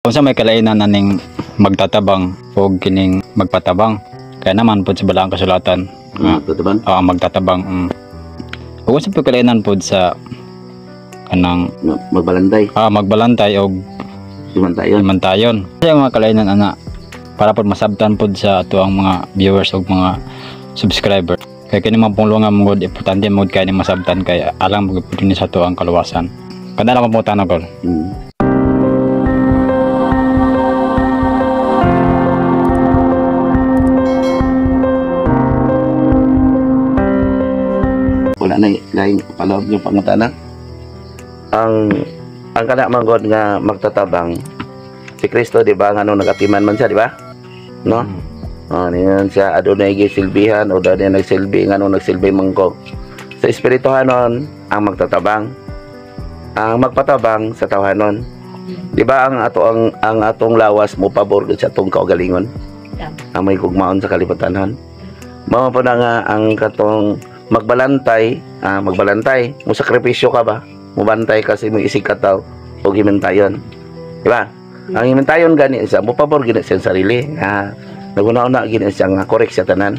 Kung sa may kalainan aning magtatabang o kining magpatabang, kaya naman po sa balaang kasulatan Magtatabang? magtatabang. Kung sa may kalainan po sa kanang Magbalantay. magbalantay o Himantayon. mantayon. Kaya mga kalainan ana para po masabtan po sa ato ang mga viewers o mga subscriber. Kaya kini mga pulungan mo god importante mo kaya ni masabtan kaya alang mo po ni sa ato ang kaluwasan. Kada lang mo tanong ko. Wala na lain palawag yung pangutana. Ang kana manggod nga magtatabang si Kristo, di ba, ngano nagatiman man siya, di ba? No? Niyan siya adunay gisilbihan o dali nagsilbi ngano nagsilbi mangko. Sa espirituhanon ang magtatabang. Ang magpatabang sa tawhanon. Di ba ang atong lawas mo pabor sa atong kaugalingon? Ang may gugmaon sa kalibutanon. Mao po na nga ang katong magbalantay, mo sakripisyo ka ba? Mubantay kasi mo isig kataw o himintayon. Di ba? Ang himintayon gani siya, mo pabor gini siya sarili. Naguna-una gini siya nga correct siya tanan.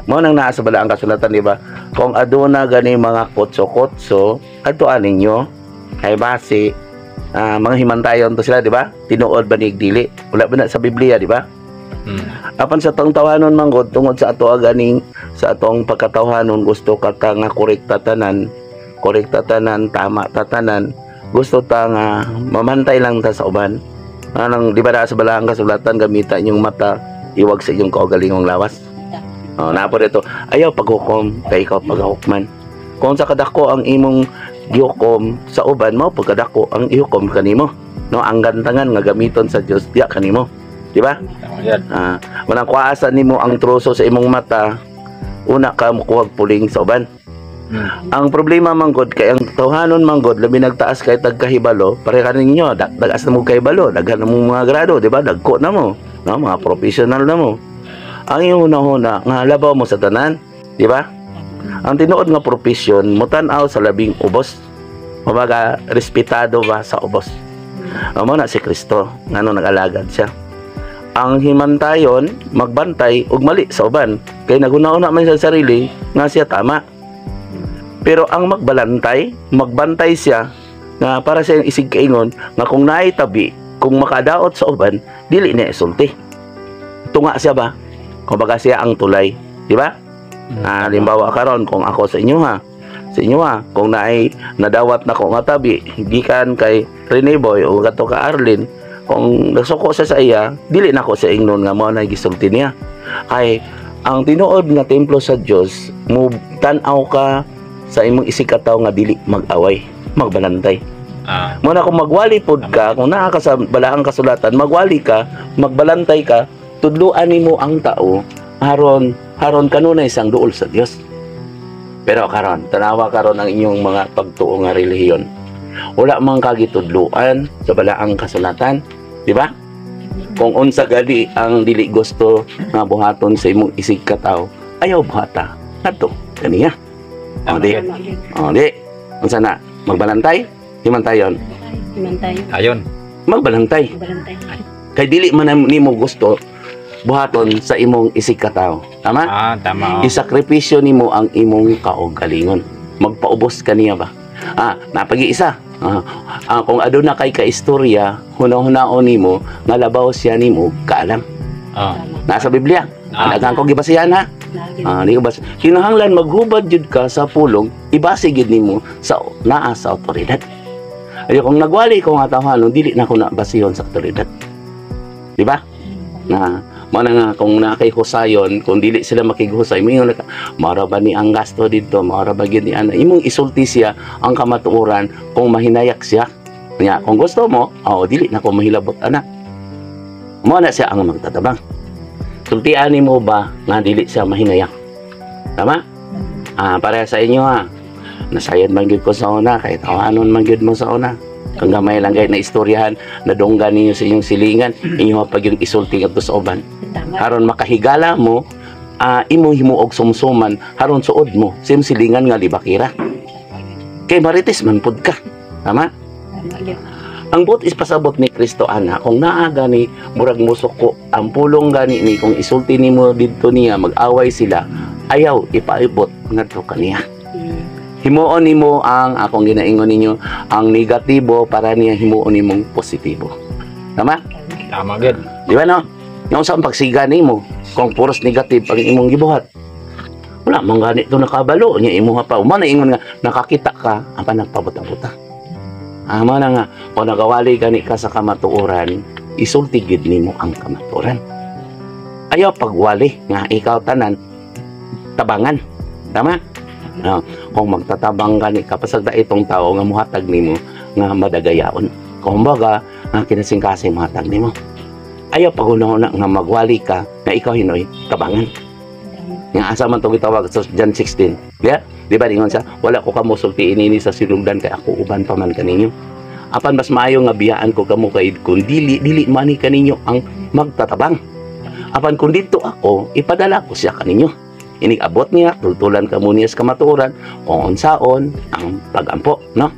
Mao nang naa sa balaang kasulatan, di ba? Kung aduna gani mga kotso-kotso, adtuan ninyo ay base mga himantayon to sila, di ba? Tinuod ba ni dili? Wala ba na sa Biblia, di ba? Apan sa tong tawanon manggod tungod sa ato ganing sa atong pagkatawhanon gusto ka nga korek tatanan, tama tatanan, gusto ta nga mamantay lang ta sa uban. Anong di ba na sa balaang kasulatan gamitan yung mata iwag sa inyong kaugalingong lawas. Napo dito ayaw paghukom kay ikaw paghukman. Kung sa kadako ang imong gihukom sa uban mo, pagkadako ang ihukom kanimo. No, ang gantangan nga gamiton sa Dios diya kanimo. Di ba? Manang kuasa nimo ang troso sa imong mata, una ka mukuwag puling sa uban. Ang problema manggod kay ang tawhanon manggod labi nagtaas kay tagkahibalo, pare ka ninyo dagas na mo kahibalo, daghan na mo mga grado, di ba? Dagko na mo, no? Mga professional na mo. Ang ihuna-huna nga labaw mo sa tanan, di ba? Ang tinuod nga profesyon mo tan-aw sa labing ubos. Mabaga respetado ba sa ubos? Amo na si Kristo, ngano nag-alagad siya. Ang himantayon magbantay ug mali sa uban kay naguna-una man sa sarili nga siya tama. Pero ang magbantay siya nga para sa isig kaingon nga kung naay tabi, kung makadaot sa uban, dili niya isulti. Tunga siya ba? Kumbaga siya ang tulay, di ba? Halimbawa karon kung ako sa inyo kung naay nadawat na ko nga tabi, gikan kay Rene Boy o gato ka Arlene, kung nagsuko siya sa iya, dili na ko sa ingnon nga mao na gisulti niya. Kay ang tinuod nga templo sa Dios, mo tan-aw ka sa imong isikataw nga dili mag-away, magbalantay. Muna kung magwali pod ka, kung naa ka sa balaang kasulatan, magwali ka, magbalantay ka, tudluan nimo ang tao haron kanunay isang duol sa Dios. Pero karon, tanawa karon ang inyong mga pagtuo nga relihiyon. Wala man kagitudluan sa balaang kasulatan, di ba? Kung unsa gadi ang dili gusto nga buhaton sa imong isig kataw, ayaw buhata. Kadto kaniya. Di. Unsa na? Magbalantay? Himantayon. Ayon. Magbalantay. Kay dili man nimo gusto buhaton sa imong isig kataw. Tama? Tama. Isakripisyo nimo ang imong kaugalingon. Magpaubos kaniya ba? Napag-iisa. Kung aduna kay kaistorya, hunahunahon nimo nga labaw siya nimo kaalam. Nasa Biblia. Daghang ko gibasihan ha. Kinahanglan maghubad jud ka sa pulong, ibase gid nimo sa naa sa awtoridad. Ayo kung nagwali ko nga tawhanon, dili na ko na basihon sa awtoridad. Di ba? Mana nga kung nakay husayon, kung dili sila makigusay, mingon ka, mara ba ni ang gasto dito, mara ba gid ni ana, imong isulti siya ang kamatuoran kung mahinayak siya. Nya kung gusto mo, dili na ko mahilabot ana. Mo na siya ang magtatabang. Sultian nimo ba nga dili siya mahinayak? Tama? Para sa inyo nasayad man gyud ko sa una, kahit awanon man gyud mo sa una. Kung gamay lang gayud na istoryahan, nadunggan ninyo sa inyong silingan, inyo pag yung isulti kadto sa uban. Haron makahigala mo, imo himuog sumsuman, haron suod mo, silingan nga libakira. Kay marites man pud ka. Tama? Ang buot is pasabot ni Kristo ana kung naa gani murag musuko ang pulong gani ni kung isulti nimo didto niya mag-away sila, ayaw ipaibot ngadto kaniya. Himuon nimo ang akong ginaingon ninyo ang negatibo para niya himuon nimong positibo. Tama? Tama gid. Di ba no? Yung sa pagsiga nimo kung puros negative ang imong gibuhat. Wala man gani to nakabalo niya imo pa. Umana ingon nga nakakita ka ang nagpabuta-buta. Ama na nga kung nagawali gani ka sa kamatuoran, isulti gid nimo ang kamatuoran. Ayaw pagwali nga ikaw tanan tabangan. Tama? No, kung magtatabang gani ka pasagda itong tao nga muhatag nimo nga madagayaon. Kung baga nga kinasing-kasing muhatag nimo. Ayaw pag-una nga magwali ka nga ikaw hinoy tabangan. Nga asa man itong itawag sa John 16. Yeah? Di ba ingon siya? Wala ko kamo sultiin ini sa sinugdan kay ako uban pa man kaninyo. Apan mas maayo nga biyaan ko kamo kay kung dili mani kaninyo ang magtatabang. Apan kung dito ako, ipadala ko siya kaninyo. Inig abot niya, tultulan ka muna sa kamatuoran, kung unsaon ang pagampo, no?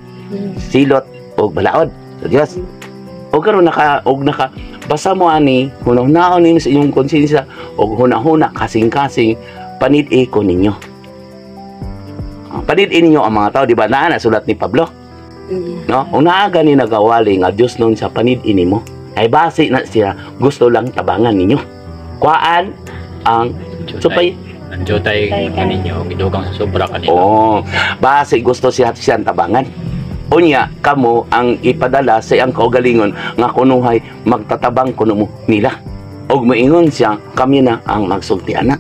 Silot o balaod sa Diyos. O karon naka basa mo ani, hunahunahon ninyo sa inyong konsensya, o hunahuna kasing-kasing, panid-i ko ninyo. Panid-i ninyo ang mga tao, di ba na sulat ni Pablo? No? Kung naaga ni nagawali nga Diyos nun sa panid-i nimo, ay base na siya, gusto lang tabangan ninyo. Kuhaan ang supay. Anjotay kaninyo, gidugang sa sobra kanila. Oh, base gusto siya siyang tabangan. Unya, kamo ang ipadala sa iyang kaugalingon nga kunuhay magtatabang kuno mo nila. Og moingon siya, kami na ang magsultian na.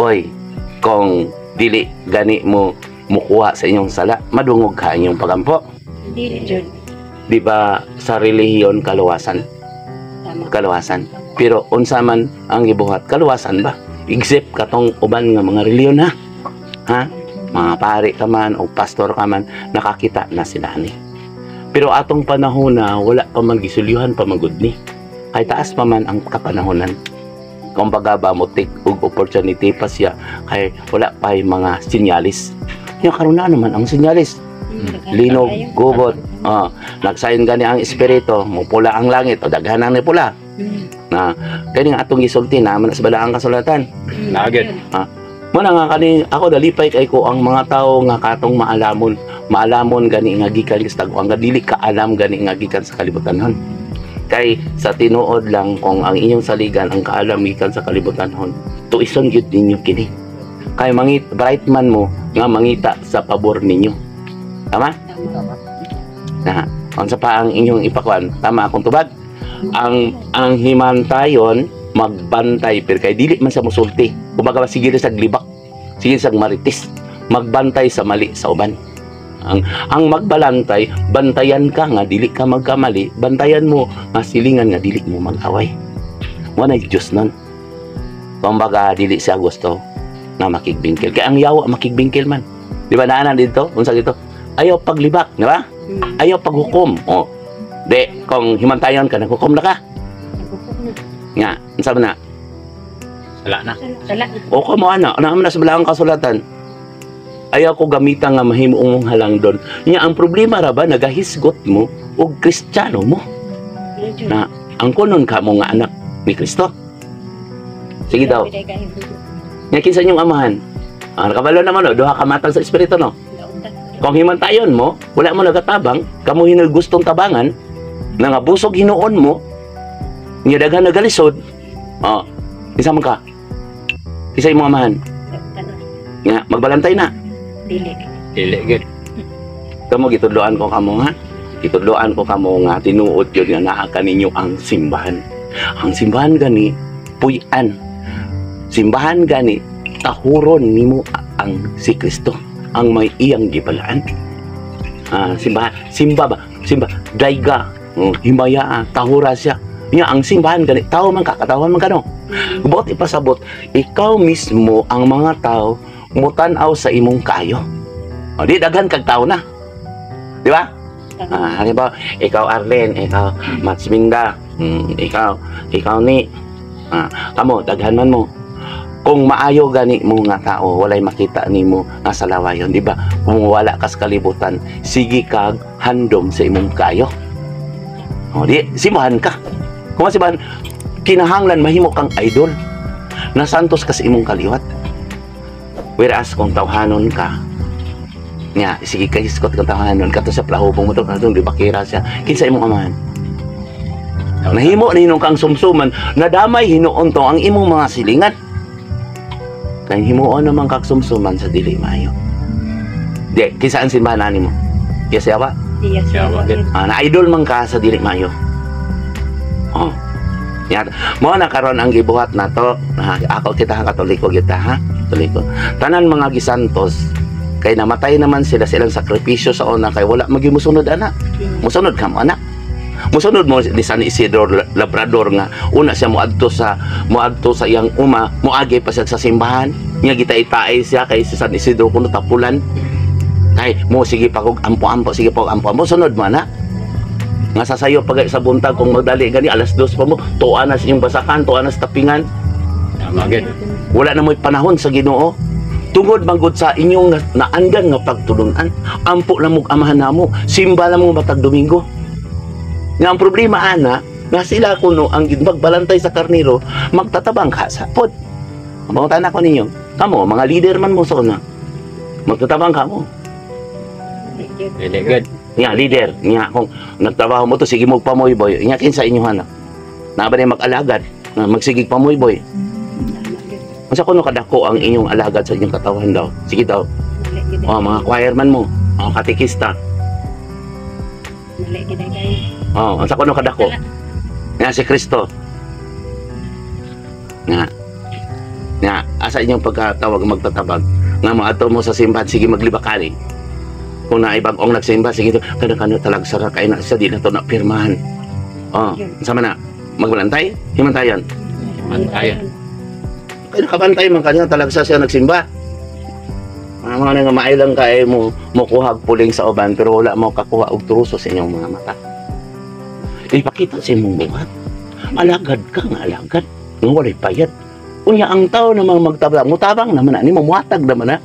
Oy, kung dili gani mo mukuha sa inyong sala, madungog ka inyong pagampo. Dili jud. Di ba sa relihiyon kaluwasan? Tama. Kaluwasan. Pero unsa man ang gibuhat, kaluwasan ba? Except katong uban nga mga reliyon ha. Ha? Mga pari ka man o pastor ka man, nakakita na sila ni. Pero atong panahon na wala pa man gisulyuhan pa magud ni. Kay taas pa man ang kapanahonan. Kung baga ba mo take og opportunity pa siya kay wala pa mga sinyalis. Yung karon na naman ang sinyalis. Linog, gubot, nagsayon gani ang espiritu, mupula ang langit o daghanan ni pula. Na kani atong gisulti na man sa balaang kasulatan. Nagid. Muna nga kani ako dalipay kay ko ang mga tao nga katong maalamon gani nga gikan sa tagwang nga dili ka alam gani nga gikan sa kalibutanhon. Kay sa tinuod lang kung ang inyong saligan ang kaalam gikan sa kalibutanhon, tuison gyud ninyo kini. Kay bright man mo nga mangita sa pabor ninyo. Tama? Na, unsa pa ang inyong ipakuan? Tama akong tubag. Ang himantayon magbantay pero kay dili man sa musulti. Kumbaga sige sa glibak, sige sa maritis, magbantay sa mali sa uban. Ang magbalantay, bantayan ka nga dili ka magkamali, bantayan mo nga silingan nga dili mo mag-away. Wala Diyos nun. Kumbaga dili siya gusto na makigbingkil. Kaya ang yawa makigbingkil man. Di ba naanan dito? Unsa dito? Ayaw paglibak, di ba? Ayaw paghukom. O, de, kung himantayan ka, naghukom na ka. Nga, sabi na. Sala na. Sala. O kamo ana, naman na sa balakang kasulatan. Ayaw ko gamitan nga mahimong mong halang doon. Nya ang problema ra ba nagahisgot mo og Kristiyano mo na ang kunon ka mo nga anak ni Kristo. Sige daw. Nya kinsa inyong amahan? Nakabalo naman o, duha ka matang sa espiritu no. Kung himantayon mo, wala mo nagatabang, kamo hinul gustong tabangan, nangabusog hinuon mo, niya daghan nagalisod, isa man ka. Isa imong amahan. Nga, magbalantay na. Dili. Dili gid. Kamo gitudloan ko kamo nga. Gitudloan ko kamo nga tinuod yun nga naa kaninyo ang simbahan. Ang simbahan gani puy-an. Simbahan gani tahuron nimo ang si Kristo, ang may iyang gibalaan. Simba dayga, himaya, tahura siya. Nya ang simbahan gani tao man ka, katawan man kano. Buot ipasabot, ikaw mismo ang mga tao mutan-aw sa imong kayo. O di daghan kag tao na. Di ba? Halimbawa, ikaw Arlen, ikaw Matsminda, ikaw ni kamo daghan man mo. Kung maayo gani mo nga tao, walay makita nimo nga salawayon, di ba? Kung wala kas kalibutan, sige kag handom sa imong kayo. O di simbahan ka. Kung simbahan kinahanglan mahimo kang idol. Na santos ka sa imong kaliwat. Whereas kung tawhanon ka, nga sige kay iskot kang tawhanon kato sa plahubong mo to kadtong di bakira siya. Kinsa imong amahan? Nahimo ninong kang sumsuman, nadamay hinuon to ang imong mga silingan. Kay himuon naman kag sumsuman sa dili maayo. Di, kinsa ang simbahan nimo? Yes, yawa. Yes, Yawa, Lord. Na idol man ka sa dili maayo. Oh. Yan. Mo na karon ang gibuhat nato. Ako kita Katoliko kita ha. Katoliko. Tanan mga gisantos kay namatay naman sila silang sakripisyo sa una kay wala magimusunod ana. Musunod ka mo anak. Musunod mo ni San Isidro Labrador nga una siya moadto sa iyang uma, moagi pa siya sa simbahan. Nya gitaitaay siya kay si San Isidro kuno tapulan. Kay mo sige pa kog ampo-ampo, sige pa kog ampo-ampo sunod man na. Nga sasayo pag sa buntag kung magdali gani alas 2 pa mo, tuwa na sa inyong basakan, tuwa na sa tapingan. Tama gid. Wala na mo'y panahon sa Ginoo. Tungod manggod sa inyong naandan nga pagtulunan, ampo lang mong amahan namo, simba lang mong matag Domingo. Nga ang problema ana, nga sila kuno ang magbalantay sa karniro, magtatabang ka sa pod. Mga tanak ko ninyo, kamo, mga leader man mo sa una, magtatabang ka mo. Dili good. Nga, leader, nga, kung nagtrabaho mo to, sige mo pamoy boy, nga kinsa inyo hanak. Na ba na mag-alagad, na magsigig pamoy boy. Masa kuno kadako ang inyong alagad sa inyong katawan daw. Sige daw. Oh, mga choirman mo, mga katikista. Oh, masa kuno kadako. Nga si Kristo. Nga, asa inyong pagkatawag magtatabag. Nga maato mo sa simbahan, sige maglibakali. Kung naibag-ong nagsimba, sige ito, kano talag sara kay na siya, di na ito na pirmahan. Oh, sama na, magbalantay, himantayan. Mantayan. Kaya nakabantay man kanya, talag siya nagsimba. Mga nga mailang kay mo kuhag puling sa uban, pero wala mo kakuha og truso sa inyong mga mata. Ipakita sa imong buhat. Alagad ka nga, alagad. Nga walay payat. Unya ang tao namang magtabang, mutabang naman na, ni mo muhatag naman na.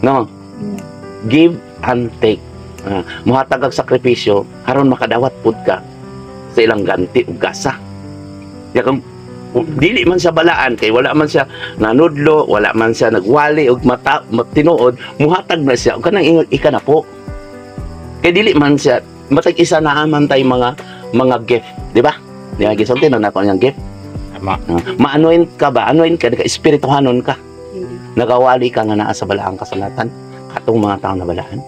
No? Give and take. Muhatag ang sakripisyo haron makadawat pud ka sa ilang ganti ug gasa. Ya kung dili man siya balaan kay wala man siya nanudlo, wala man siya nagwali og tinuod, muhatag na siya ug kanang ingon ika na po. Kay dili man siya matag isa na amantay mga gift, di ba? Di nga gisulti na nako yang gift. Tama. Maanoin ka ba? Anoin ka, espirituhanon ka. Nagawali ka nga naa sa balaang kasulatan. Katong mga tao na balaan.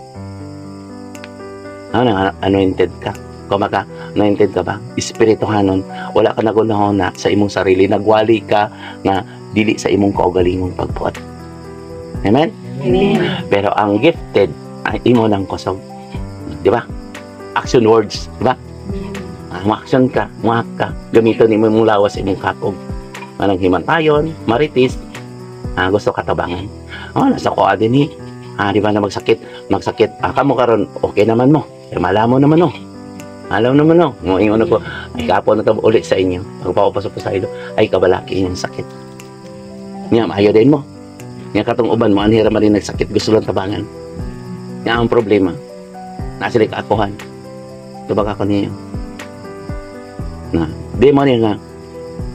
Anointed ka. Kumaka, anointed ka ba? Espirituhanon. Wala ka nagunahon na sa imong sarili. Nagwali ka nga dili sa imong kaugalingong pagpuat. Amen? Amen. Pero ang gifted, ang imo ng kusog. Di ba? Action words. Di ba? Ma-action ka, muhak ka. Gamiton ni mong lawas sa imong kakog. Manang himantayon, maritis, gusto katabangan. Nasa ko din di ba na magsakit, kamo karon okay naman mo, pero malamo naman no. Alam naman no, mo ingon ko, ay kapo na to ulit sa inyo. Magpapasok po sa ilo, ay kabalaki yung sakit. Nya maayo din mo. Nya katong uban mo anhira man din nagsakit, gusto lang tabangan. Nya ang problema. Nasa lik akuhan. Tubag ako niyo. Na, di mo nga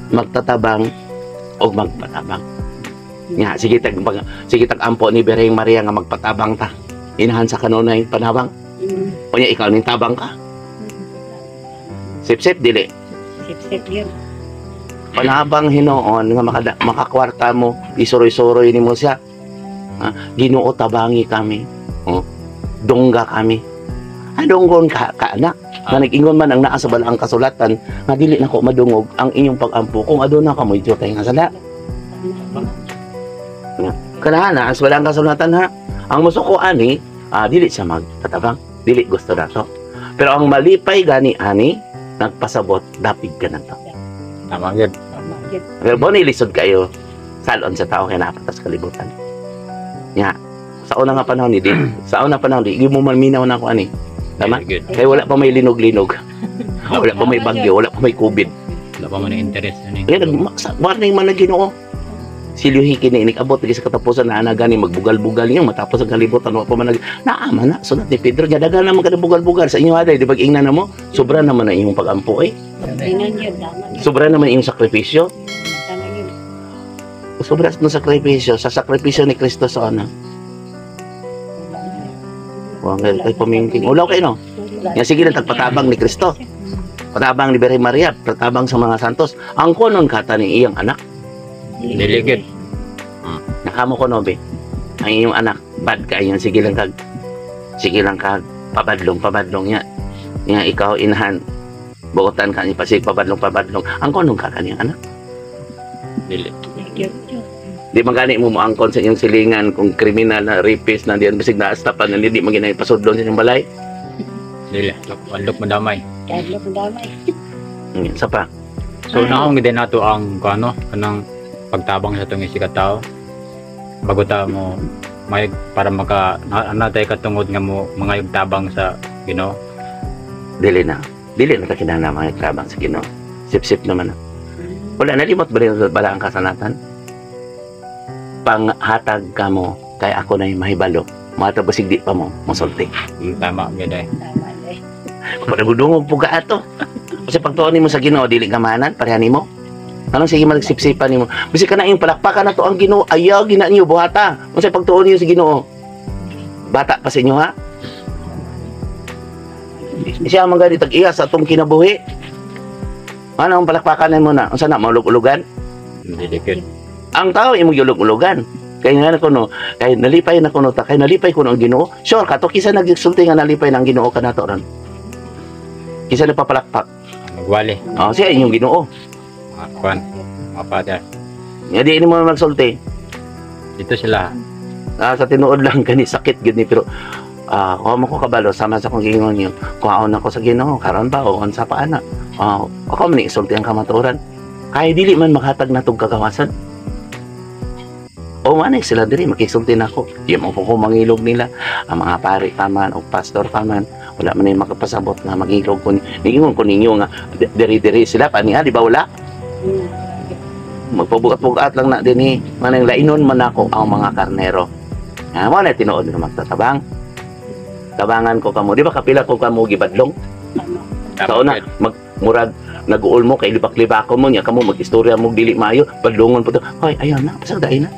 magtatabang o magpatabang. Nga, sige tag ampo ni Bereng Maria nga magpatabang ta. Inahan sa kanunay panabang. O niya, ikaw ning tabang ka. Sip-sip, dili. Sip-sip yun. Panabang hinoon nga makakwarta mo, isuroy-suroy ni mo siya. Ginoo tabangi kami. Dongga kami. Donggon ka anak. Nga nag-ingon man ang naa sa balaang kasulatan, nga dili na ko madungog ang inyong pag-ampo kung aduna ka mo ito tayo nga sala. Kanana, as walang kasulatan ha. Ang musuko ani, dili siya magtatabang. Dili gusto na to. Pero ang malipay gani ani, nagpasabot, dapig ka na to. Tama gid. Pero bo nilisod kayo, salon sa tao kaya napatas kalibutan. Nya, sa unang panahon ni sa unang panahon di mo man minaw na ko ani. Tama? Good. Kaya wala pa may linog-linog. Wala pa may bagyo, wala pa may COVID. Wala pa man ang interest ani. Kaya warning man na Ginoo. silyuhi kini abot lagi sa katapusan na ana gani magbugal-bugal niyo matapos ang kalibutan wa pa man naama na sunod ni Pedro nya daghan naman kada bugal-bugal sa inyo aday di bag-ingnan namo sobra naman na imong pag-ampo Tingnan yun, tama yun. sobra naman imong sakripisyo Tama yun. sobra ng sakripisyo sa sakripisyo ni Kristo sa ana wa kay pamingking ulaw kay no nya sige lang tagpatabang ni Kristo patabang ni Birhen Maria patabang sa mga santos ang konon kata ni iyang anak Diligid. nakamo ko nobe ang iyong anak bad ka yan sige lang kag pabadlong niya ikaw inahan buotan ka ni pasig pabadlong ang konong ka kaniyang anak Dili. Yun, yun. di magani mo moangkon sa inyong silingan kung kriminal na rapist na diyan bisig naastapan na di magina ipasudlon sa inyong balay Dili. Wandok madamay. Dahil lang damay. sa pa So naong din nato ang kano kanang pagtabang sa tong sikat tao. Bago ta mo may para maka anatay katungod nga mo mga tabang sa Ginoo. dili na ta kinahanglan mga trabang sa Ginoo sip naman na wala na limot ba rin bala ang kasanatan panghatag ka mo kay ako na yung mahibalo matabasig di pa mo masulti Tama gyud ay. Tama eh. Panagudungog po ka ato. Kasi pagtuon mo sa Ginoo dili ka manan pareha nimo. Anong sige magsipsipan nimo. Bisig ka na yung palakpakan na to ang Ginoo ayaw gina niyo buhata. Unsa pagtuon niyo sa Ginoo? Bata pa sa inyo ha. Siya man gani tag-iya sa atong kinabuhi. Ano ang palakpakan mo na? Unsa na maulog-ulogan? Dili gyud. Ang tao imong ulog-ulogan. Kaya nga ko no, kay nalipay na ko no, kay nalipay ko no ang Ginoo. Sure kato kisa nagsulti nga nalipay ng Ginoo kanato ron. Kisa nagpapalakpak. Nagwali. Oh, siya inyong Ginoo. Mga kwan. Mga father. Nga di mo magsulti. Dito sila. Sa tinuod lang kani sakit gid ni pero kuha mo ko kabalo sama sa kong gingon niyo. Kuhaon ako sa Ginoo karon ba o unsa pa ana. Ako man isulti ang kamaturan. Kay dili man makatag natog kagawasan. O manay sila diri makisulti nako. Di mo ko mangilog nila ang mga pari paman o pastor paman. Wala man ay makapasabot nga magilog ko ningon ko ninyo nga diri sila pa niya di ba wala? Magpabugat-bugat lang na din eh. Manang lainon man ako ang mga karnero. Mo na tinuod nga magtatabang. Tabangan ko kamo. Di ba kapila ko kamo gibadlong? Sa una, magmurag nag-uol mo kay libak-libako mo niya kamo mag-istorya mo dili maayo badlongon po to. Hoy, ayaw na, pasagday na.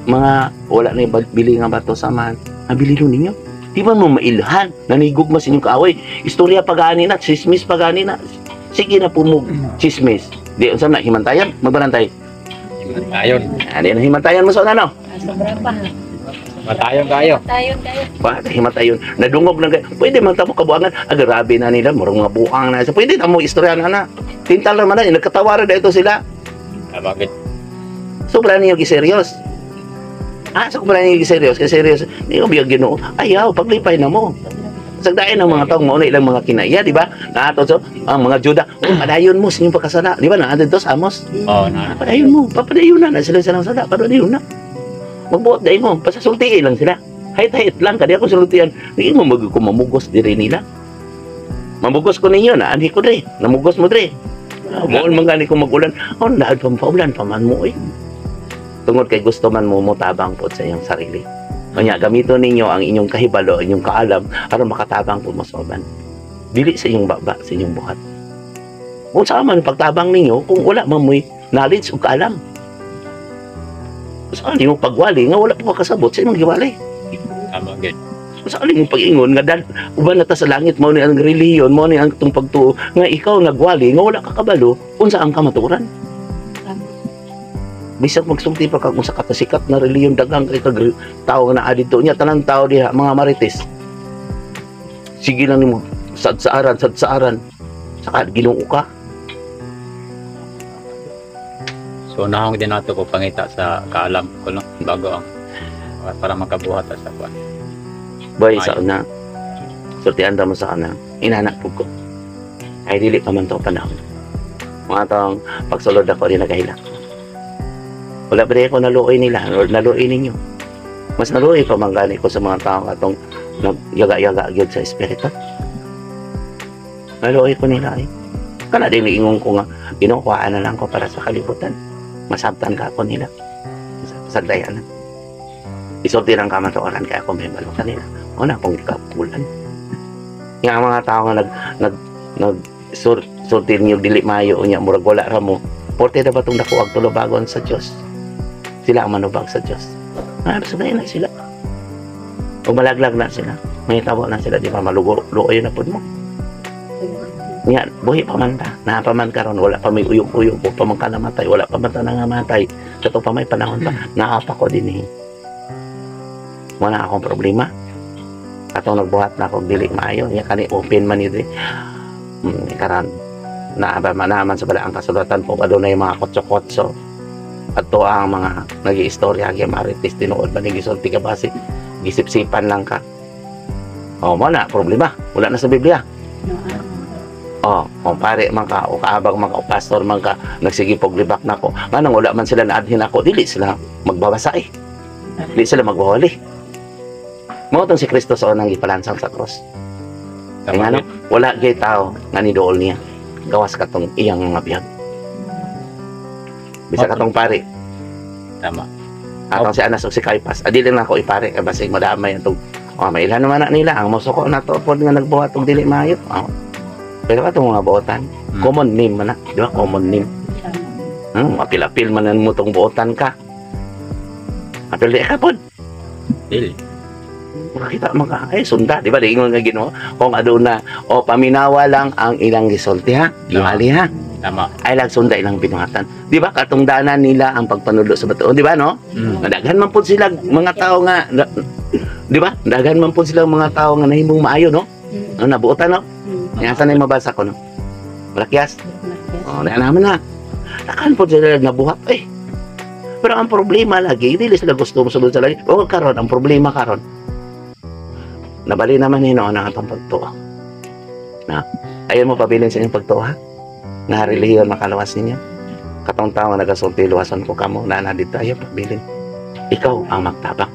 Mga wala na bili nga bato samahan. Nabili ninyo. Di ba mo mailhan? Nanigog mas inyong kaaway. Istorya pagani na, chismis pagani na. Sige na po mo chismis. Di unsa na himantayan, magbarantay. Tayon. Di na himantayan mo sa ano? Sobra pa. Matayon kayo. Tayon kayo. Pa, himatayon. Nadungog lang kayo. Pwede man tamo kabuangan. Grabe na nila, murong mga buang na. Pwede tamo istorya na na. Tintal naman na, nagkatawaran na ito sila. Bakit? Sobra niyo giseryos. Sobra niyo giseryos. Kasi serious. Hindi ko biyag Ginoo. Ayaw, paglipay na mo. Sagdain ang mga taong mauna ilang mga kinaya, di ba? Naato so, ang mga Juda, padayon mo sa inyong pagkasala. Di ba? Naato to sa Amos. Oo, na. Padayon mo. Papadayon na. Sila silang sala. Padayon na. Magbuot dahil mo. Pasasultiin lang sila. Hait-hait lang. Kadi ako sultian. Hindi mo mamugos diri nila. Mamugos ko ninyo na. Ani ko dre. Namugos mo dre. Buon man gani kung mag-ulan. Dahil pampaulan paman mo eh. Tungod kay gusto man mo tabang po sa iyong sarili. Kanya gamiton ninyo ang inyong kahibalo, inyong kaalam aron makatabang po mo sa uban. Dili sa inyong baba, sa inyong buhat. Kung saan man pagtabang ninyo, kung wala man mo'y knowledge o kaalam. Saan yung pagwali nga wala po kasabot sa inyong giwali. Tama gid. Saan yung pag-ingon nga dan uban na ta sa langit mo ni ang reliyon mo ni ang itong pagtuo nga ikaw nagwali nga wala ka kabalo unsa ang kamaturan. Bisag magsulti pa kag usa ka sikat na reliyon daghang kay kag tawo na adito niya tanang tao diha mga marites. Sige lang nimo sadsaaran saka Ginoo ka. So nahong din nato ko pangita sa kaalam ko no bago ang para makabuhat sa kwan. Boy sa una. Sultian ta mo sa ana. Inanak pug ko. Ay dili pa man to panahon. Mga taong pagsulod ako rin nagahilak. Wala ba rin ako naluoy nila, naluoy ninyo. Mas naluoy pa man gani ko sa mga tao katong nagyaga-yaga gyud sa espiritu. Naluoy ko nila eh. Kana din iingon ko nga, ginukuhaan na lang ko para sa kalibutan. Masabtan ka ako nila. sagdayan. Isulti ng kamatuoran kaya ako may balo kanila. Una akong ikapulan. Yung mga tao nga sulti niyo dili mayo unya murag wala ra mo. Porte na ba itong nakuwag tulubagon sa Diyos? Sila ang manubag sa Diyos. Sagdayan na sila. O malaglag na sila. May tabo na sila, di ba malugo-luoy na po mo. Nga, buhi pa man ta. Napaman ka ron, wala pa may uyog-uyog o pa man ka namatay, wala pa man ta nangamatay. Sa ito pa may panahon pa, naapa ko din eh. Wala akong problema. Atong nagbuhat na akong dili maayo, nga kani open man yun eh. Karan, naman sa bala ang kasulatan po, adunay mga kotso-kotso. At to ang mga nag-iistorya, marites, tinuod man yung gisulti ka basi, gisip-sipan lang ka. O, wala, problema. Wala na sa Biblia. O pare man ka, o kaabang man ka, o pastor man ka, nagsigipog libak na ko. Manang wala man sila naadhin ako, dili sila magbabasa eh. Dili sila magbawali. Mao tong si Kristo sa unang ipalansang sa cross. Kaya nga no, wala gay tao nga nidool niya. Gawas ka tong iyang mga biyag. Bisa ka tong pare. Tama. Atong si Anas o si Caiphas. Adi lang ako ipare, kaya basig madamay itong, mailan naman na nila. Ang musuko na to, po nga nagbuhat tong dili mayo. Pero itong mga buotan, common name man na. Di ba? Common name. Apil-apil man mo itong buotan ka. Apil di ka po. Dili. Makita mo ka, sunda. Di ba? Di ingon nga Ginoo. Kung aduna, paminawa lang ang ilang gisulti ha. Giwali ha. Tama. Ay lang sunda ilang binuhatan. Di ba? Katungdanan nila ang pagpanulo sa batuon. Di ba no? Daghan man po sila mga tao nga, di ba? Daghan man po sila mga tao nga nahimong maayo no? Nabuotan no? Yan saan yung mabasa ko, no? Malakyas. Naman na. Takan po sila nabuhat. Pero ang problema lagi, hindi sila gusto musulod sa lagi. Karon, ang problema karon. Nabali naman hinoon ang atong pagtuo. Ayaw mo pabilin sa inyong pagtuo, ha? Nahariliyon makalawas ninyo. Katong tao nagasulti, luwasan ko kamo, na dito, ayaw pabilin. Ikaw ang magtabang.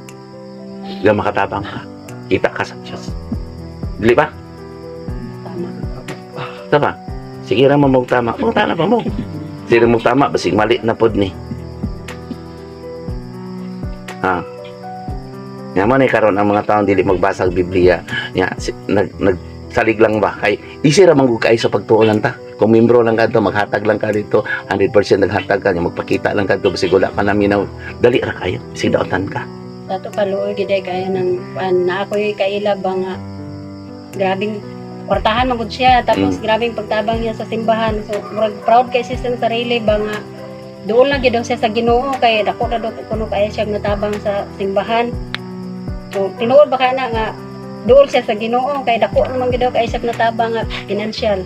Ikaw makatabang ka. Kita ka sa Diyos. Dili ba? Tama. Sige ra mo magtama. Magtama pa mo. Sige mo tama basig mali na pod ni. Nga man karon ang mga taong dili magbasa og Biblia, nagsalig lang ba kay isi ra man kay sa pagtuonan ta. Kung membro lang kadto maghatag lang ka dito, 100% naghatag ka, magpakita lang kadto basig wala ka na minaw. Dali ra kayo, basig daotan ka. Dato kaluoy gid kaya nang na ako'y kaila ba nga grabing kwartahan magud siya tapos grabing pagtabang niya sa simbahan, so murag proud kay siya sa sarili ba nga doon lang gid siya sa Ginoo kay dako na daw kuno kaya siya natabang sa simbahan. So tinuod ba kana nga doon siya sa Ginoo kay dako naman gid kay siya natabang nga financial.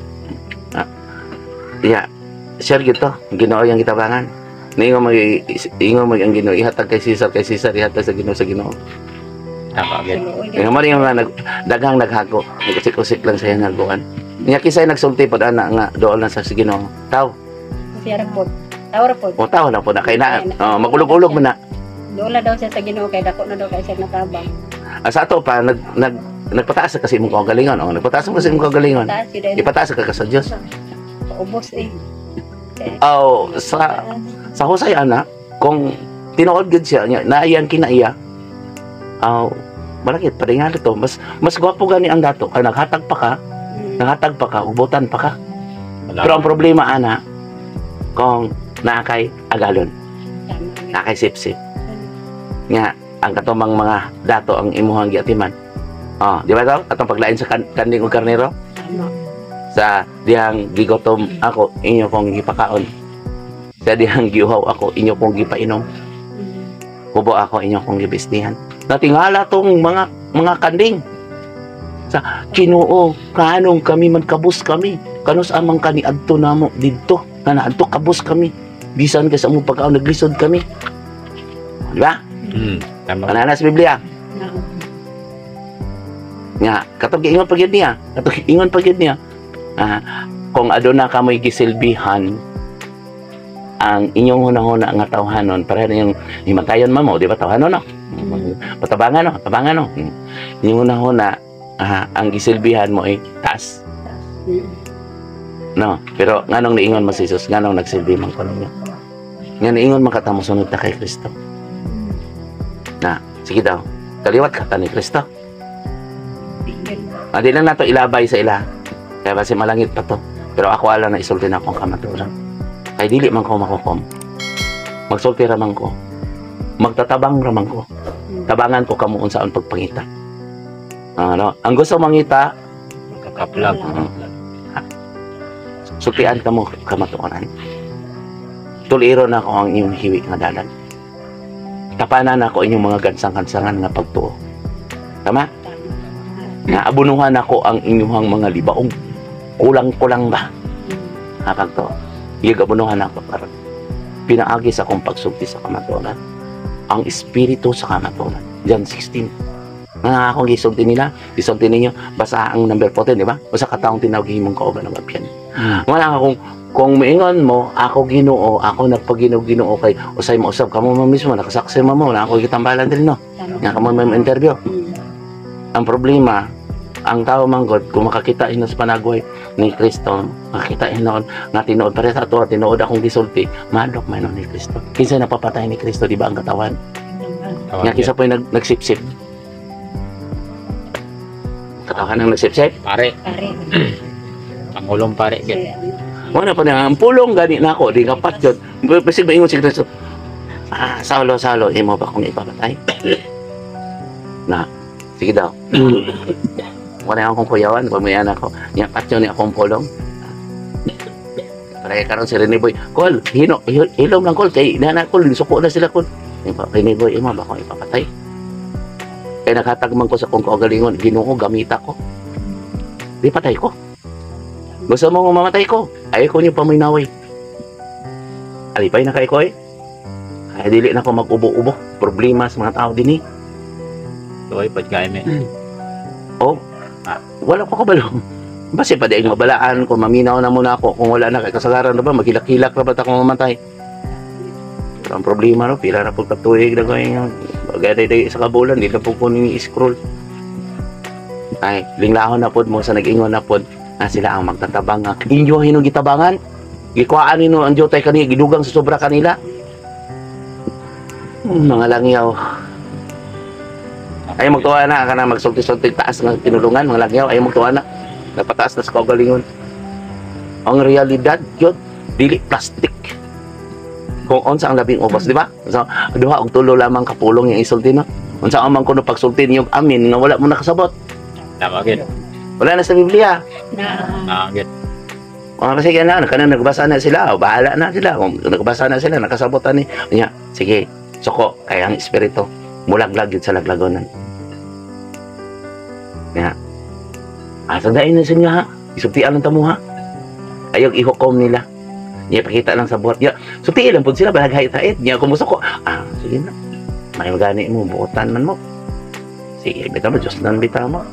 Share gito, Ginoo yang gitabangan. Ningo mag ang Ginoo ihatag kay Cesar ihatag sa Ginoo. Tama gid. Nga mo rin nga daghang naghago, nagusik-usik lang sa iyang nagbuan. Nya kisay nagsulti pod ana nga dool na sa Ginoo. Taw. Siya rapod. Taw rapod. Taw na po na kay na. Magulog-ulog man na. Doon na daw siya sa Ginoo kay dako na daw kay siya natabang. Sa ato pa nagpataas ka kasi imong kagalingon. Nagpataas mo kasi imong kagalingon. Ipataas ka sa Dios. Paubos Sa husay ana kung tinuod gid siya naiyan kinaiya. Balakit padingan ito mas gwapo gani ang dato kay naghatag pa ka ubutan pa ka. Pero ang problema ana kung naakay agalon naakay sip-sip nga ang katumang mga dato ang imuhang giatiman di ba daw atong paglain sa kanding ug karnero sa dihang gigotom ako inyo kong gipakaon sa dihang giuhaw ako inyo kong gipainom kubo ako inyo kong gibisnihan. Natingala tong mga kanding sa Ginoo kanong kami man kabus kami kanus amang kani adto namo didto kana adto kabus kami bisan kay sa among pagkaon naglisod kami di ba? Tama. Ana sa Biblia nga katong ingon pagid niya kung aduna kamoy gisilbihan ang inyong hunahuna nga tawhanon para yung himatayon mo di ba tawhanon no? Patabangan no. Yung una ang gisilbihan mo ay taas. No, pero nganong niingon mo si Jesus, nganong nagsilbi man kuno niya. Nga niingon man kata mo sunod ta kay Kristo. Na, sige daw. Kaliwat ka ta ni Kristo. Yun. Di lang nato ilabay sa ila. Kaya basi malangit pa to. Pero ako alam na isulti na akong kamaturan. Kaya dili man ko makukom. Magsulti raman ko. Magtatabang raman ko. Tabangan ko kamo unsaon pagpangita. Ano? Ang gusto mangita, Kakaplag. sultian ka mo kamaturan. Tuliro na ako ang inyong hiwi nga dalan. Tapanan ako inyong mga gansang-gansangan nga pagtuo. Tama? Naabunuhan ako ang inyong mga libaong. Kulang-kulang ba? Kapag to, igabunuhan ako para pinaagi sa akong pagsulti sa kamaturan. Ang espiritu sa kamaturan. John 16. Nga akong gisulti nila, gisulti ninyo, basta ang number 14, di ba? Basta kataong tinawag himong kauban ng mabyan. Wala akong kung maingon mo, ako Ginoo, ako nagpag-Ginoo kay usay mo usab kamo mo mismo nakasakse mo na ako gitambalan din no. Nga kamo may interview. Ang problema, ang tao manggod kung makakita ino sa panagway ni Kristo, makakita ino nga tinuod pare sa ato, tinuod akong gisulti, madok man ni Kristo. Kinsa napapatay ni Kristo di ba ang katawan? Nga kinsa po nagsipsip. Katawan ang nagsipsip. Pare. Pare. Pangulong pare. Kasi, Wala pa na, ang pulong gani na ako, di kapat yun. Basig ba ingon si Kristo, Saulo, imo ba kung ipapatay? Na, sige daw. Wala akong kuyawan, pamayan ako. Nyapat yun akong pulong. Paraya karon si Rene Boy, Kol, hilom lang Kol, kay inanak Kol, suko na sila Kol. Rene Boy, imo ba kung ipapatay? Kaya nakatagman ko sa kong kaugalingon, Ginoo gamita ko. Di patay ko. Gusto mo mamatay ko? Ayaw ko niyo paminaway. Alipay na kay ko eh. Kaya dili na ko mag-ubo-ubo. Problema sa mga tao din eh. Tuloy, pagkain mo. Oh, wala ko kabalo. Basi pa daing mabalaan ko, maminaw na muna ako. Kung wala na kay kasagaran na ba, maghilak-hilak na ba ako mamatay? Pero ang problema no, pila na pagkatuig na gawin. Bagay sa kabulan, di na po ko ni-scroll. Ay, linglahon na po mo sa nag-ingon na po. Sila ang magtatabang nga. Inyo hinong gitabangan. Gikuhaan nino ang jotay kanila. Gidugang sa sobra kanila. Mga langyaw. Ayaw magtuwa na. Kana magsulti-sulti taas ng tinulungan. Mga langyaw. Ayaw magtuwa na. Nagpataas na sa kaugalingon. Ang realidad yun. Dili plastic. Kung onsa ang labing ubos. Di ba? So, duha og tulo lamang kapulong yung isulti no. Onsa ang kuno pagsulti niyo amin nga wala mo nakasabot. Tama, gid. Wala na sa Biblia. Gid. Sige na, nagbasa na sila, o bahala na sila. Kung nagbasa na sila, nakasabotan ni. Niya, sige, suko, kaya ang espiritu, mulaglag yun sa laglagonan. Niya, sandain na siya ha, isubtian lang tamo ha. Ayog ihukom nila. Niya, pakita lang sa buhat. Niya, subtiin lang po sila, balaghay-tait. Niya, kung gusto ko, sige na, may magani mo, buotan man mo. Sige, bita mo, Diyos nan bita mo.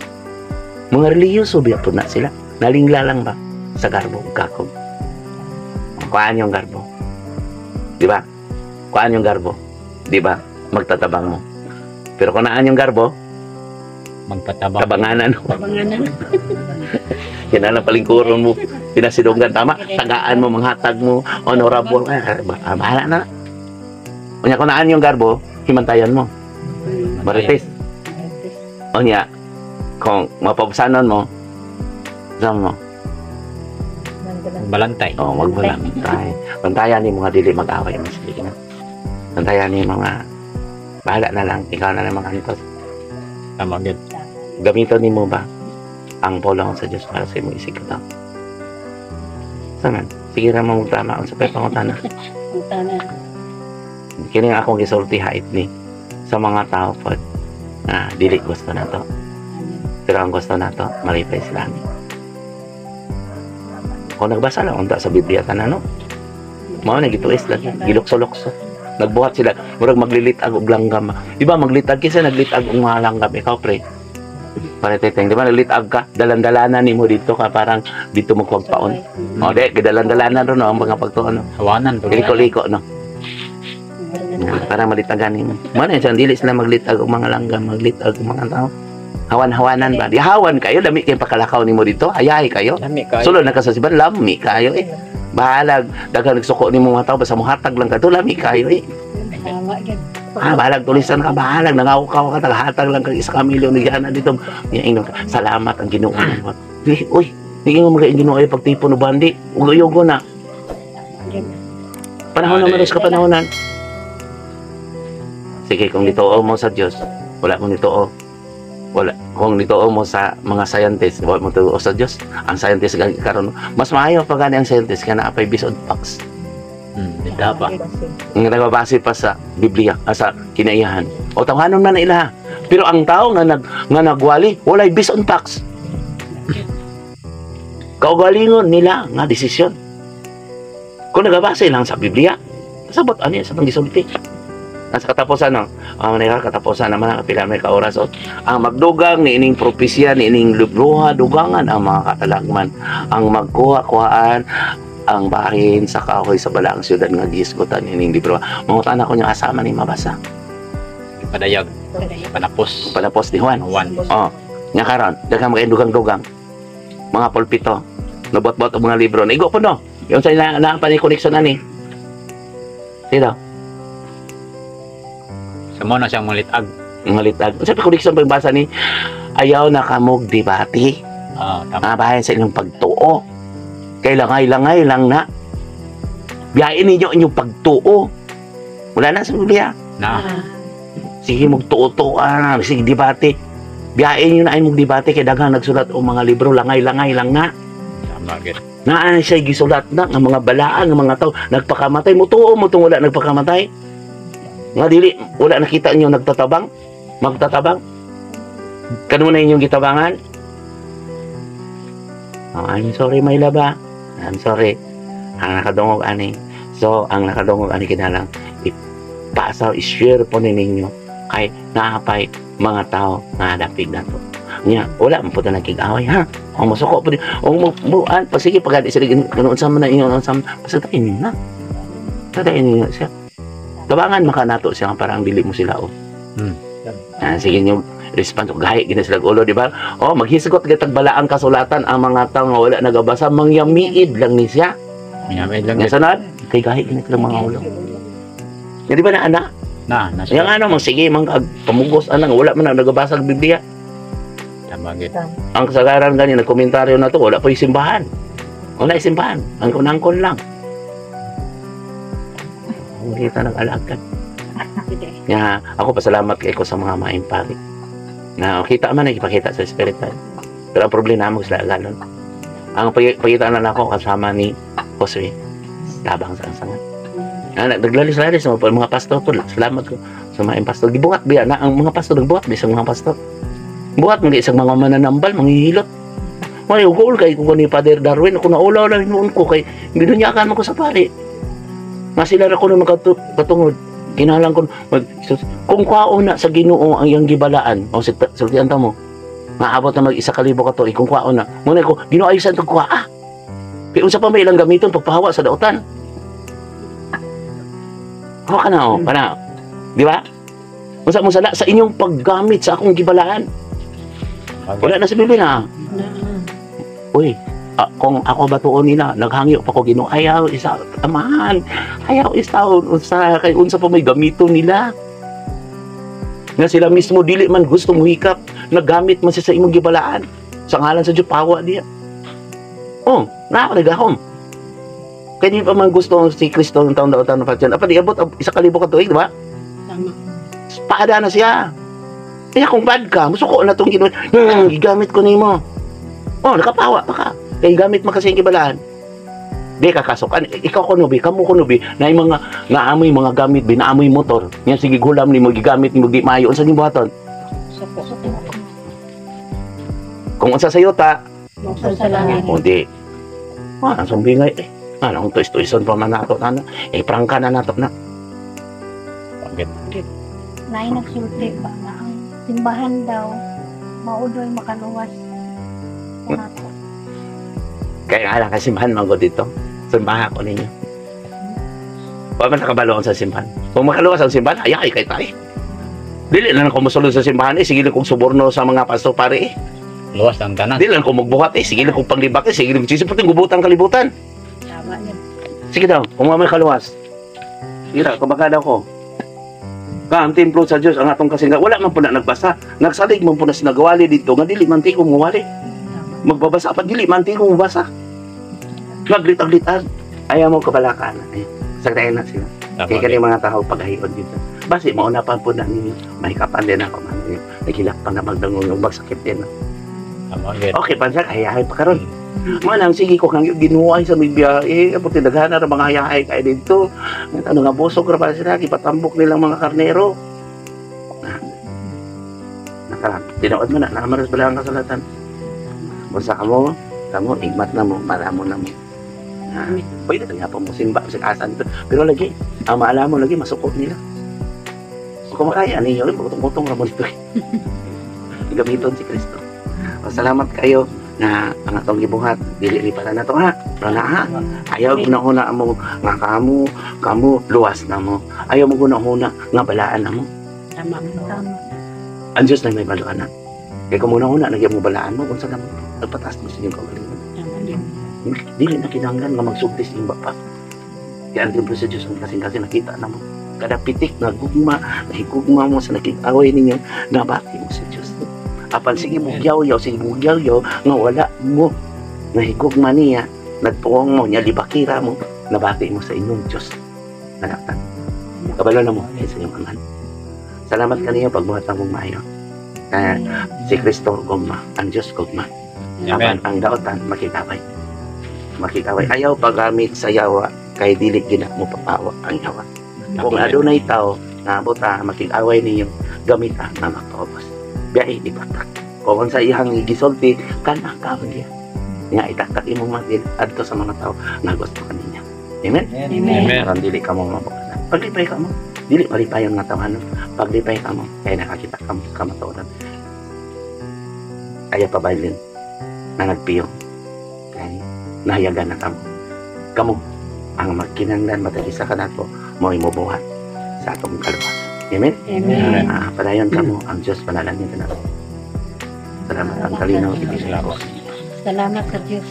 Mga reliyoso biya po na sila. Nalingla lang ba sa garbo, kakog. Kuhaan yung garbo. Di ba? Kuhaan yung garbo. Di ba? Magtatabang mo. Pero kung naan yung garbo, Magpatabang. tabanganan mo. Tabanganan. Yan na lang palingkuron mo. Pinasidunggan, tama? Tagaan mo, manghatag mo, honorable. Bahala na. Kung naan yung garbo, himantayan mo. Marites. O niya, kung mapabusanon mo, saan mo? Balantay. Wag mo lang. Bantayan ni mga dili mag-away. Bantayan ni mga bahala na lang. Ikaw na lang mga antos. Tama, gid. Gamiton ni mo ba ang pulong sa Diyos para sa imo isig ka Saan? Sige na mong tama sa pepangutana. Tanan. Kini nga akong gisulti hait ni sa mga tao po. Dili gusto na to. Pero ang gusto na to, malipay sila. Kung nagbasa lang, unta sa Biblia tanan, no? Mao na gituis lagi, gilukso-lukso. Nagbuhat sila, murag maglilitag og langgam. Di ba maglitag kisa naglitag og mga langgam ikaw pre. Para teteng, di ba naglitag ka, dalan-dalanan nimo dito ka parang dito mo pagpaon. De, dalan-dalanan ro no ang mga pagtuon. No? Hawanan to. Liko-liko no. Para malitagan nimo. Mao na dili sila maglitag og mga langgam, maglitag og mga tao. Hawan-hawanan ba? Di hawan kayo, lami kayong pakalakaw nimo dito, ayahay kayo. Lami kayo. Sulod na kasasiban, lami kayo eh. Bahalag, daghang nagsuko ni mga tao, basta mo hatag lang ka, to lami kayo eh. Tama, gid. Bahalag tulisan ka, bahalag nangaw-kaw ka, tagahatag lang kang 1 milyon nagyana dito. Ingnon ka, salamat ang Ginoo. Uy, hindi mo mga Ginoo ay pagtipon no bandi. Ugo na. Panahon naman ka panahonan. Sige, kung nitoo mo sa Dios, wala kung nitoo. Wala. Kung nitoo mo sa mga scientist, wala mo tuo sa Dios. Ang scientist karon mas maayo pa gani ang scientist kana apay bisod facts. Hindi pa. Nga nagbabase pa sa Biblia, sa kinaiyahan. O tawanon man na ila. Pero ang tao nga nagwali, walay based on facts. Kaugalingon nila nga desisyon. Kung nagbabase lang sa Biblia, sabot ano sa panggisulti. Sa katapusan no, katapusan naman kapila may kaoras ang magdugang ni ining propesya ni ining lubluha dugangan ang mga katalagman ang magkuha-kuhaan ang bahin sa kahoy sa balaang siyudad nga gihisgutan ining libro. Mangutan ako niya asama ni mabasa. Padayag. Panapos Ni Juan. Nya karon daghang mga dugang-dugang. Mga pulpito. Nabot-bot ang mga libro. Naigo po no. Yung sa na pa ni connection ani. Sino? Samo na siyang malitag. Malitag. Sa connection pa yung basa ni ayaw na kamog debate. Tama. Bahin sa inyong pagtuo. Kailangan lang na. Biyain ninyo inyong pagtuo. Wala na sa Biblia. Sige, magtuo-tuo. Sige, debate. Biyain nyo na ay mag-debate. Kaya daghang nagsulat o mga libro. Langay-langay lang na. Tama, gid. Naan siya gisulat na. Ang mga balaan, ng mga tao. Nagpakamatay. Mutuo mo itong wala nagpakamatay. Nga dili. Wala nakita nyo nagtatabang. Magtatabang. Kano na inyong gitabangan? I'm sorry, my laba. I'm sorry. Ang nakadungog ani. So, ang nakadungog ani kinalang ipasaw, i-share po ninyo kay naapay mga tao na dapig na to. Nya, wala mo po na nagkig-away, ha? O masuko po din. O mubuan, sige, pagkadi sila, ganoon sa na inyo, pasatayin na. Pasatayin ninyo siya. Tabangan makanato siya parang dili mo sila, o. Sige nyo, response gahi gina sila ulo di ba maghisgot gatag balaang kasulatan ang mga tawo nga wala nagabasa mangyamiid lang ni siya nga sanad kay gahi gina sila mga ulo di ba na ana yang ano sige pamugos ana wala man nagabasa ng Biblia tama gid ang kasagaran gani nagkomentaryo na to wala pa simbahan ang kunangkon lang kita nag-alagad nga ako pasalamat kay ko sa mga maimpari na kita man ipakita sa espirital. Pero ang problema mo sila galon. Ang pagkita na ako kasama ni Jose labang sa sangat. Naglalis-lalis sa mga pastor po. Salamat ko sa mga pastor. Gibuhat biya na ang mga pastor nagbuhat biya sa mga pastor. Buhat mga isang mga mananambal, manghihilot. May ugol kay ko ni Father Darwin ako na ulaw lang noon ko kay binunyakan mo ko sa pari. Masila ra ko na katungod. Kinalang ko kung kwao na sa Ginoo ang iyang gibalaan o sultian ta mo maabot na mag 1,000 ka to kung kwao na muna ko Ginoo ayusan tong kwaa pero unsa pa may ilang gamiton pagpahawa sa dautan ka na kana di ba unsa mo sala sa inyong paggamit sa akong gibalaan wala na sa Biblia uy kung ako batuon nila naghangyo pa ko Ginoo ayaw isa amahan ayaw isa unsa kay unsa pa may gamito nila nga sila mismo dili man gusto muhikap naggamit man siya sa imong gibalaan sa ngalan sa Dios pawa diya nagahom kay di pa man gusto si Kristo ng taon-taon na patyan apa di abot 1,000 ka tuig di ba Tama. Espada na siya kaya kung bad ka musuko na tong Ginoo gigamit ko nimo nakapawa pa ka kay gamit mo kasi yung kibalaan di kakasukan ikaw kunubi kamo kunubi na yung mga naamoy mga gamit binaamoy motor yan sige gulam ni mo gigamit ni mo gimayo unsa ni buhaton kung unsa sayo ta di ang sumbingay anong toys-toyson pa man nato na prangka na nato na Nay nagsulti ba na ang simbahan daw maudoy makaluwas nato. Kaya nga lang kasimbahan mga dito. Simbahan ko ninyo. Huwag man nakabaloon sa simbahan. Kung makaluwas ang simbahan, hayay kay tayo. Dili lang kung musulod sa simbahan sige lang kung suborno sa mga pastor pare luwas ang tanan Dili lang kung magbuhat sige lang kung panglibak sige lang sisiputin gubutan kalibutan. Tama niya. Sige daw, kung mamay kaluwas. Sige daw, kumaka daw ko. Ang templo sa Dios ang atong kasingga wala man po na nagbasa. Nagsalig man po na sinagawali dito nga dili man tingog muwali. Magbabasa pa dili man tingog mubasa. Maglitag-litag. Ayaw mo kabalakan. Ay, sagdayan na sila. Kaya kani mga tao paghahiod dito. Basi mauna pa po na ninyo. Mahikapan din ako man. Nagilak pa na magdangong yung bagsakit din. Okay pa siya, hayahay pa karon. Manang sige ko kang ginuhay sa may biyahe, pati daghana ra mga hayahay kay dito. Ano nga busog ra pa sila gipatambok nilang mga karnero. Tinood mo na, namaras bala ang kasalatan. Basta kamo, igmat na mo, maramo na mo. Pwede nga po mo simba sa kasan dito. Pero lagi, ang maalam mo lagi, masukot nila. Kung makaya, ninyo rin, putong-putong ramon ito. Gamiton si Kristo. Salamat kayo na ang atong gibuhat. Dili pala na to ha. Pero na ha. Ayaw guna-huna mo nga kamu luwas na mo. Ayaw mo guna-huna nga balaan na mo. Tama. Ang Diyos na may balaan na. Kaya kung muna-huna, nagyan mo balaan mo kung saan mo nagpataas mo sa inyong kagalingan. Dili na kinanglan nga magsugtis yung bapa. Kaya ang templo sa Diyos ang kasing-kasing nakita na mo. Kada pitik na gugma, nahigugma mo sa nakikaway ninyo, nabati mo sa Diyos. Apan sige bugyaw-yaw, nga wala mo, nahigugma niya, nagtuong mo, niya libakira mo, nabati mo sa inyong Diyos. Nalaktan. Kabalo na mo, sa inyong aman. Salamat kaniya pagbuhat mong maayo. Kaya si Kristo gugma, ang Diyos gugma. Apan ang daotan, makikaway. Ayaw paggamit sa yawa, kay dili gina mo papawa ang yawa. Kung adunay tao, nabuta, makikaway ninyo, gamita na makapos. Biyahe ipatak. Kung sa ihang gisulti, kanang kaon niya. Nga itatak imong matil adto sa mga tao na gusto kaninya. Amen? Amen. Karon dili ka mo mabukasan. Paglipay ka mo, dili malipayon nga tawanon. Paglipay ka mo, kaya nakakita ka mo sa kamatuoran. Ayaw pabaylin na nagpiyong. Kaya nahayagan na kamo. Kamo, ang magkinanglan matagisa ka na po, mo imubuhat sa atong kaluwasan. Amen? Amen. Padayon ka mo, ang Diyos panalangin ka na. Salamat ang kalinaw. Salamat sa Diyos.